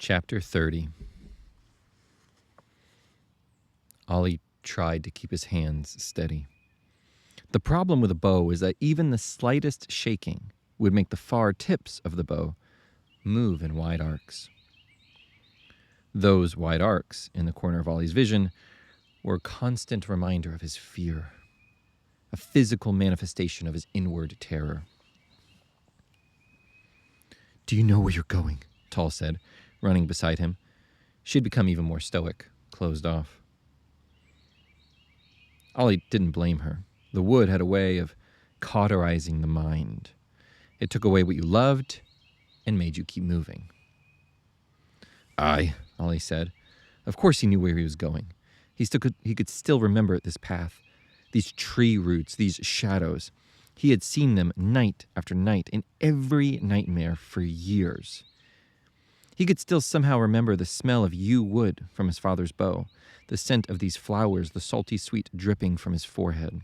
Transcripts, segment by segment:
Chapter 30. Oli tried to keep his hands steady. The problem with a bow is that even the slightest shaking would make the far tips of the bow move in wide arcs. Those wide arcs, in the corner of Oli's vision, were a constant reminder of his fear, a physical manifestation of his inward terror. "Do you know where you're going?" Tall said, running beside him. She had become even more stoic, closed off. Oli didn't blame her. The wood had a way of cauterizing the mind. It took away what you loved and made you keep moving. "Aye," Oli said. Of course he knew where he was going. He could still remember this path, these tree roots, these shadows. He had seen them night after night in every nightmare for years. He could still somehow remember the smell of yew wood from his father's bow, the scent of these flowers, the salty sweet dripping from his forehead.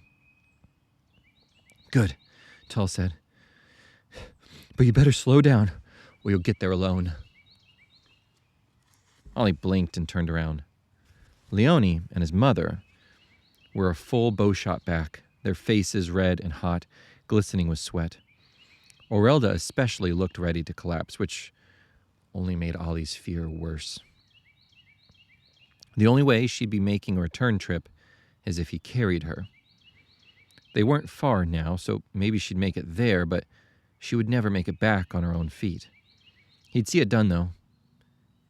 "Good," Tull said. "But you better slow down, or you'll get there alone." Oli blinked and turned around. Leone and his mother were a full bow shot back, their faces red and hot, glistening with sweat. Orelda especially looked ready to collapse, which only made Oli's fear worse. The only way she'd be making a return trip is if he carried her. They weren't far now, so maybe she'd make it there, but she would never make it back on her own feet. He'd see it done, though,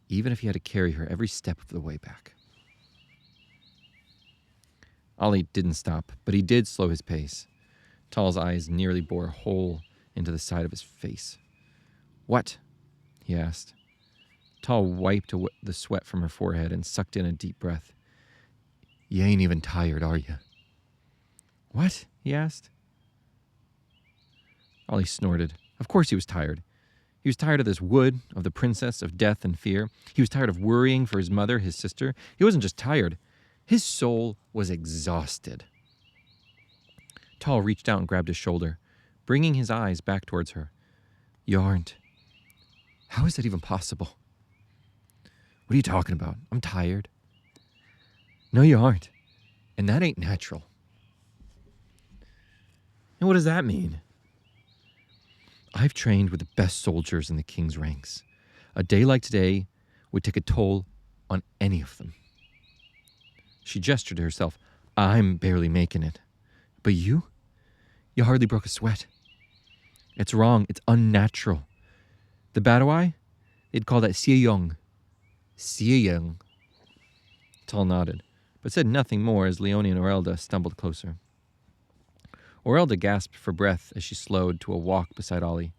even if he had to carry her every step of the way back. Oli didn't stop, but he did slow his pace. Tull's eyes nearly bore a hole into the side of his face. "What?" he asked. Tull wiped the sweat from her forehead and sucked in a deep breath. "You ain't even tired, are you?" "What?" he asked. Oli snorted. Of course he was tired. He was tired of this wood, of the princess, of death and fear. He was tired of worrying for his mother, his sister. He wasn't just tired. His soul was exhausted. Tull reached out and grabbed his shoulder, bringing his eyes back towards her. "You aren't. How is that even possible?" "What are you talking about? I'm tired." "No, you aren't. And that ain't natural." "And what does that mean?" "I've trained with the best soldiers in the king's ranks. A day like today would take a toll on any of them." She gestured to herself. "I'm barely making it. But you hardly broke a sweat. It's wrong. It's unnatural. The Badawai, they'd call that Siyong." "Siyong." Tull nodded, but said nothing more as Leone and Orelda stumbled closer. Orelda gasped for breath as she slowed to a walk beside Oli.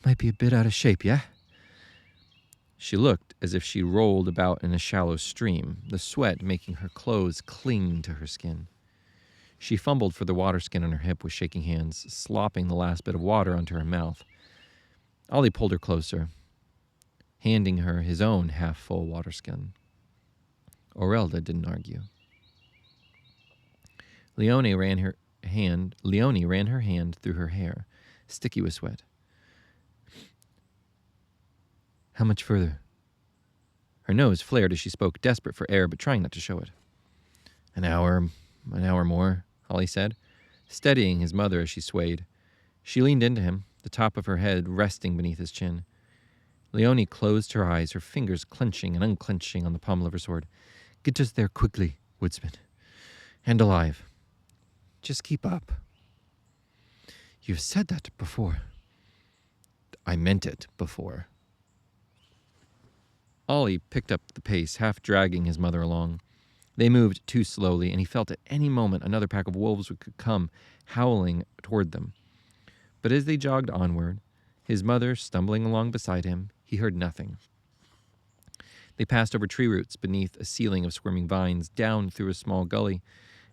"Might be a bit out of shape, yeah?" She looked as if she rolled about in a shallow stream, the sweat making her clothes cling to her skin. She fumbled for the water skin on her hip with shaking hands, slopping the last bit of water onto her mouth. Oli pulled her closer, handing her his own half-full water skin. Orelda didn't argue. Leone ran her hand through her hair, sticky with sweat. "How much further?" Her nose flared as she spoke, desperate for air, but trying not to show it. An hour more," Oli said, steadying his mother as she swayed. She leaned into him, the top of her head resting beneath his chin. Leone closed her eyes, her fingers clenching and unclenching on the pommel of her sword. "Get us there quickly, woodsman. And alive. Just keep up." "You've said that before." "I meant it before." Oli picked up the pace, half dragging his mother along. They moved too slowly, and he felt at any moment another pack of wolves could come, howling toward them. But as they jogged onward, his mother stumbling along beside him, he heard nothing. They passed over tree roots beneath a ceiling of squirming vines, down through a small gully,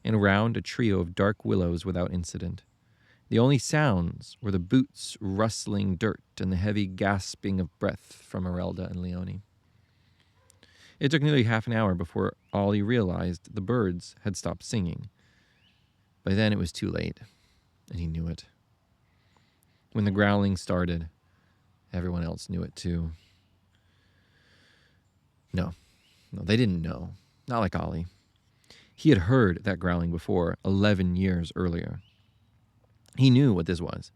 and around a trio of dark willows without incident. The only sounds were the boots rustling dirt and the heavy gasping of breath from Orelda and Leone. It took nearly half an hour before Oli realized the birds had stopped singing. By then it was too late, and he knew it. When the growling started, everyone else knew it too. No, they didn't know. Not like Ollie. He had heard that growling before, 11 years earlier. He knew what this was,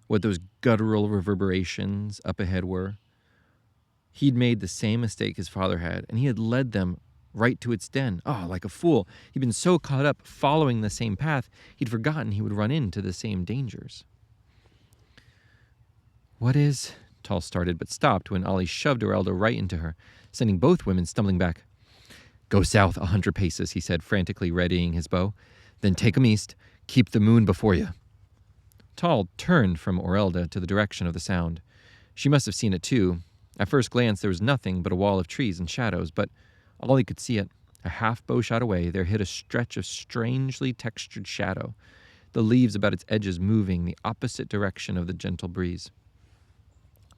what those guttural reverberations up ahead were. He'd made the same mistake his father had, and he had led them right to its den. Oh, like a fool. He'd been so caught up following the same path, he'd forgotten he would run into the same dangers. What is... Tall started, but stopped when Ollie shoved Orelda right into her, sending both women stumbling back. Go south 100 paces, he said, frantically readying his bow. Then take 'em east. Keep the moon before you. Tall turned from Orelda to the direction of the sound. She must have seen it too. At first glance, there was nothing but a wall of trees and shadows, but Ollie could see it. A half bow shot away, there hid a stretch of strangely textured shadow, the leaves about its edges moving the opposite direction of the gentle breeze.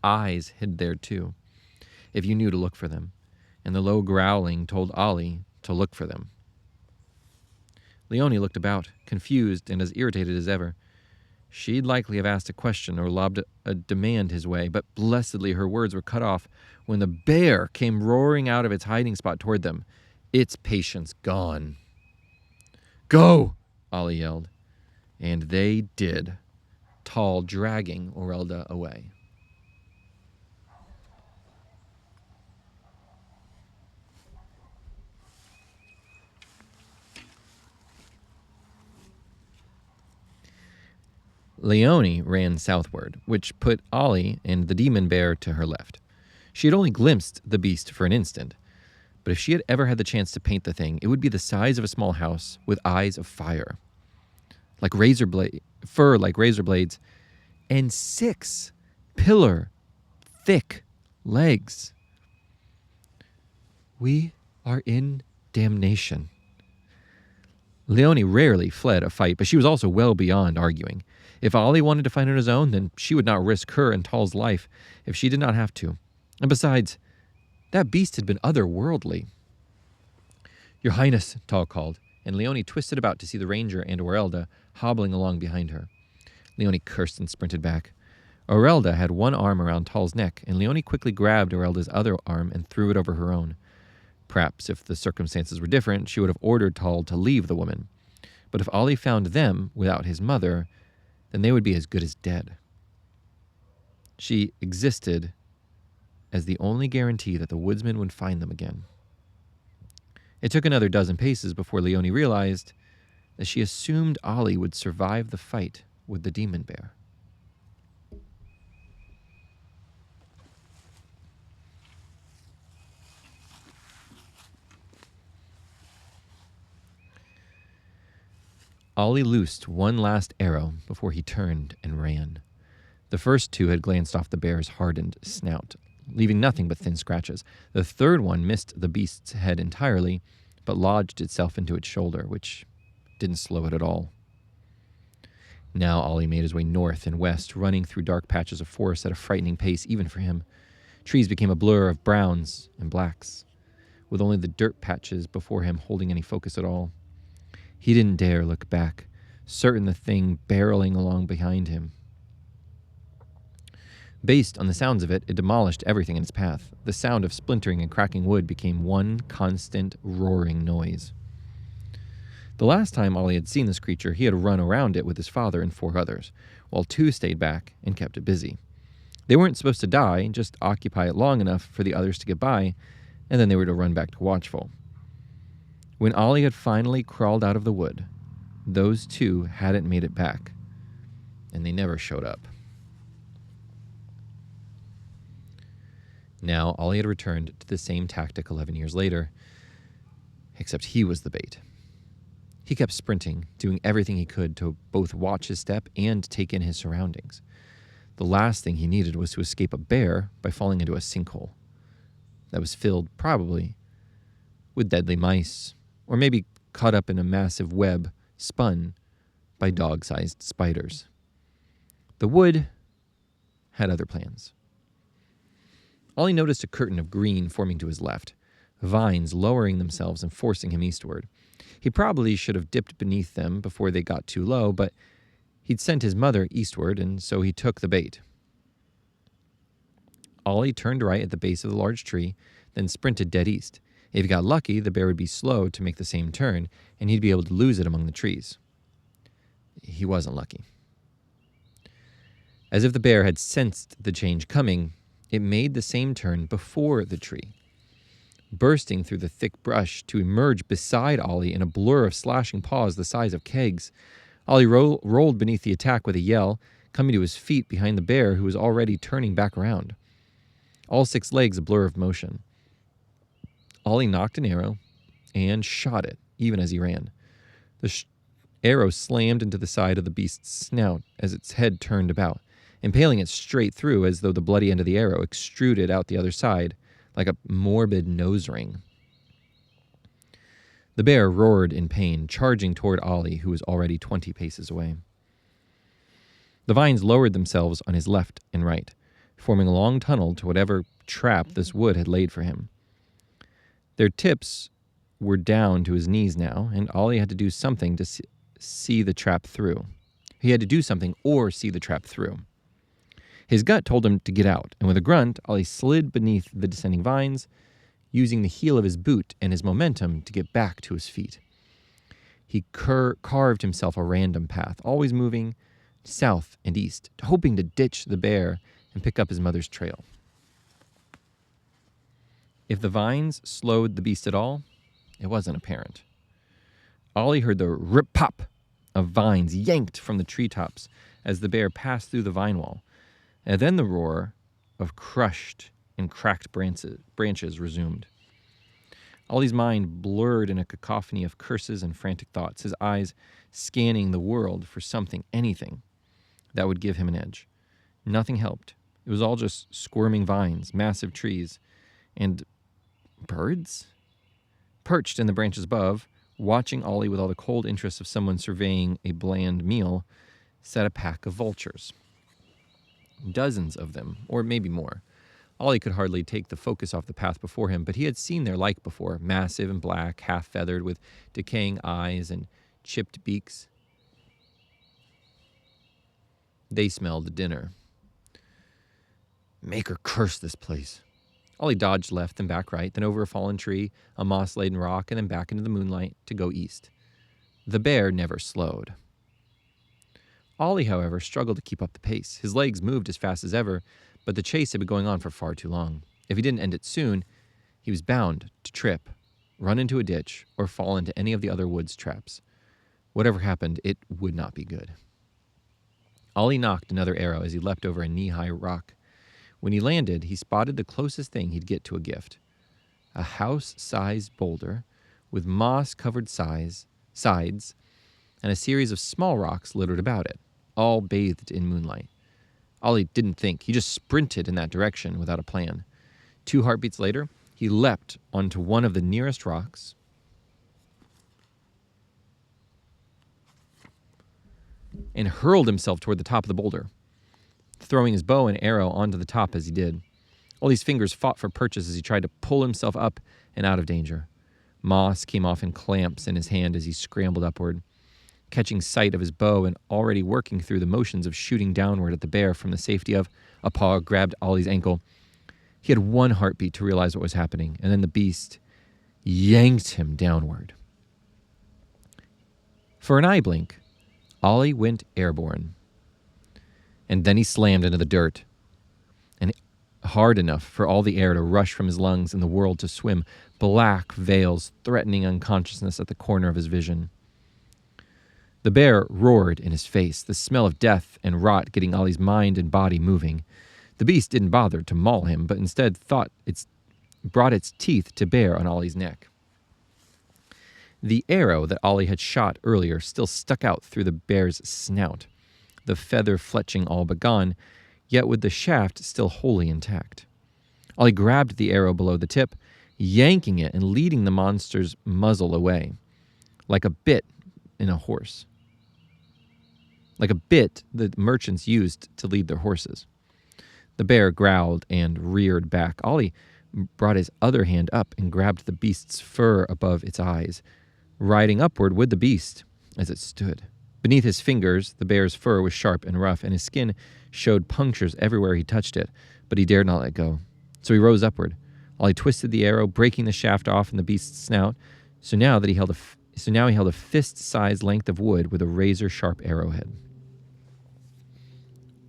Eyes hid there too, if you knew to look for them, and the low growling told Ollie to look for them. Leonie looked about, confused and as irritated as ever. She'd likely have asked a question or lobbed a demand his way, but blessedly her words were cut off when the bear came roaring out of its hiding spot toward them, its patience gone. Go! Ollie yelled. And they did, Tall dragging Orelda away. Leonie ran southward, which put Ollie and the demon bear to her left. She had only glimpsed the beast for an instant, but if she had ever had the chance to paint the thing, it would be the size of a small house with eyes of fire, fur like razor blades, and 6 pillar thick legs. We are in damnation. Leonie rarely fled a fight, but she was also well beyond arguing. If Ollie wanted to fight on his own, then she would not risk her and Tall's life if she did not have to. And besides, that beast had been otherworldly. Your Highness, Tall called, and Leonie twisted about to see the ranger and Orelda hobbling along behind her. Leonie cursed and sprinted back. Orelda had one arm around Tall's neck, and Leonie quickly grabbed Orelda's other arm and threw it over her own. Perhaps if the circumstances were different, she would have ordered Tall to leave the woman. But if Ollie found them without his mother, then they would be as good as dead. She existed as the only guarantee that the woodsman would find them again. It took another dozen paces before Leonie realized that she assumed Ollie would survive the fight with the demon bear. Ollie loosed one last arrow before he turned and ran. The first 2 had glanced off the bear's hardened snout, leaving nothing but thin scratches. The third one missed the beast's head entirely, but lodged itself into its shoulder, which didn't slow it at all. Now Ollie made his way north and west, running through dark patches of forest at a frightening pace even for him. Trees became a blur of browns and blacks, with only the dirt patches before him holding any focus at all. He didn't dare look back, certain the thing barreling along behind him. Based on the sounds of it, it demolished everything in its path. The sound of splintering and cracking wood became one constant roaring noise. The last time Ollie had seen this creature, he had run around it with his father and 4 others, while 2 stayed back and kept it busy. They weren't supposed to die, just occupy it long enough for the others to get by, and then they were to run back to Watchful. When Ollie had finally crawled out of the wood, those 2 hadn't made it back, and they never showed up. Now, Ollie had returned to the same tactic 11 years later, except he was the bait. He kept sprinting, doing everything he could to both watch his step and take in his surroundings. The last thing he needed was to escape a bear by falling into a sinkhole that was filled, probably, with deadly mice, or maybe caught up in a massive web spun by dog-sized spiders. The wood had other plans. Ollie noticed a curtain of green forming to his left, vines lowering themselves and forcing him eastward. He probably should have dipped beneath them before they got too low, but he'd sent his mother eastward, and so he took the bait. Ollie turned right at the base of the large tree, then sprinted dead east. If he got lucky, the bear would be slow to make the same turn, and he'd be able to lose it among the trees. He wasn't lucky. As if the bear had sensed the change coming, it made the same turn before the tree, bursting through the thick brush to emerge beside Ollie in a blur of slashing paws the size of kegs. Ollie rolled beneath the attack with a yell, coming to his feet behind the bear, who was already turning back around. All 6 legs a blur of motion. Ollie knocked an arrow and shot it, even as he ran. The arrow slammed into the side of the beast's snout as its head turned about, impaling it straight through as though the bloody end of the arrow extruded out the other side like a morbid nose ring. The bear roared in pain, charging toward Ollie, who was already 20 paces away. The vines lowered themselves on his left and right, forming a long tunnel to whatever trap this wood had laid for him. Their tips were down to his knees now, and Ollie had to do something to see the trap through. He had to do something or see the trap through. His gut told him to get out, and with a grunt, Ollie slid beneath the descending vines, using the heel of his boot and his momentum to get back to his feet. He carved himself a random path, always moving south and east, hoping to ditch the bear and pick up his mother's trail. If the vines slowed the beast at all, it wasn't apparent. Ollie heard the rip-pop of vines yanked from the treetops as the bear passed through the vine wall, and then the roar of crushed and cracked branches resumed. Ollie's mind blurred in a cacophony of curses and frantic thoughts, his eyes scanning the world for something, anything, that would give him an edge. Nothing helped. It was all just squirming vines, massive trees, and birds? Perched in the branches above, watching Ollie with all the cold interest of someone surveying a bland meal, sat a pack of vultures. Dozens of them, or maybe more. Ollie could hardly take the focus off the path before him, but he had seen their like before, massive and black, half-feathered, with decaying eyes and chipped beaks. They smelled dinner. Make her curse this place. Ollie dodged left and back right, then over a fallen tree, a moss-laden rock, and then back into the moonlight to go east. The bear never slowed. Ollie, however, struggled to keep up the pace. His legs moved as fast as ever, but the chase had been going on for far too long. If he didn't end it soon, he was bound to trip, run into a ditch, or fall into any of the other woods traps. Whatever happened, it would not be good. Ollie knocked another arrow as he leapt over a knee-high rock. When he landed, he spotted the closest thing he'd get to a gift. A house-sized boulder with moss-covered sides and a series of small rocks littered about it, all bathed in moonlight. Ollie didn't think. He just sprinted in that direction without a plan. 2 heartbeats later, he leapt onto one of the nearest rocks and hurled himself toward the top of the boulder, throwing his bow and arrow onto the top as he did. Ollie's fingers fought for purchase as he tried to pull himself up and out of danger. Moss came off in clamps in his hand as he scrambled upward, catching sight of his bow and already working through the motions of shooting downward at the bear from the safety of a paw grabbed Ollie's ankle. He had 1 heartbeat to realize what was happening, and then the beast yanked him downward. For an eye blink, Ollie went airborne, and then he slammed into the dirt, and hard enough for all the air to rush from his lungs and the world to swim, black veils threatening unconsciousness at the corner of his vision. The bear roared in his face, the smell of death and rot getting Ollie's mind and body moving. The beast didn't bother to maul him, but instead brought its teeth to bear on Ollie's neck. The arrow that Ollie had shot earlier still stuck out through the bear's snout, the feather fletching all but gone, yet with the shaft still wholly intact. Ollie grabbed the arrow below the tip, yanking it and leading the monster's muzzle away, like a bit in a horse. Like a bit the merchants used to lead their horses. The bear growled and reared back. Ollie brought his other hand up and grabbed the beast's fur above its eyes, riding upward with the beast as it stood. Beneath his fingers, the bear's fur was sharp and rough, and his skin showed punctures everywhere he touched it, but he dared not let go. So he rose upward, Ollie twisted the arrow, breaking the shaft off in the beast's snout. So now he held a fist-sized length of wood with a razor-sharp arrowhead.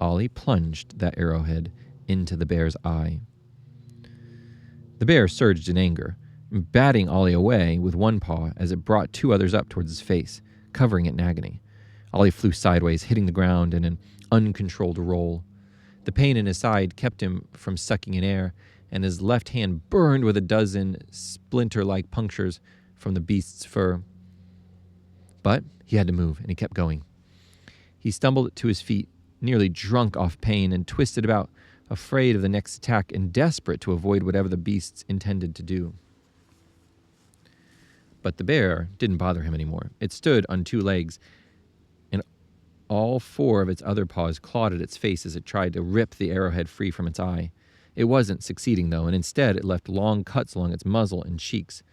Ollie plunged that arrowhead into the bear's eye. The bear surged in anger, batting Ollie away with one paw as it brought two others up towards his face, covering it in agony. Ollie flew sideways, hitting the ground in an uncontrolled roll. The pain in his side kept him from sucking in air, and his left hand burned with a dozen splinter-like punctures from the beast's fur. But he had to move, and he kept going. He stumbled to his feet, nearly drunk off pain, and twisted about, afraid of the next attack and desperate to avoid whatever the beasts intended to do. But the bear didn't bother him anymore. It stood on two legs, and all four of its other paws clawed at its face as it tried to rip the arrowhead free from its eye. It wasn't succeeding, though, and instead it left long cuts along its muzzle and cheeks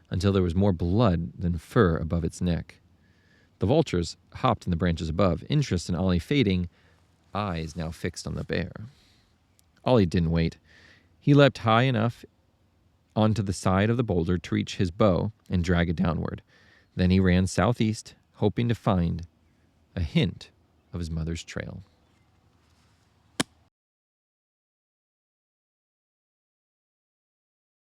until there was more blood than fur above its neck. The vultures hopped in the branches above, interest in Ollie fading, eyes now fixed on the bear. Ollie didn't wait. He leapt high enough onto the side of the boulder to reach his bow and drag it downward. Then he ran southeast, hoping to find a hint of his mother's trail.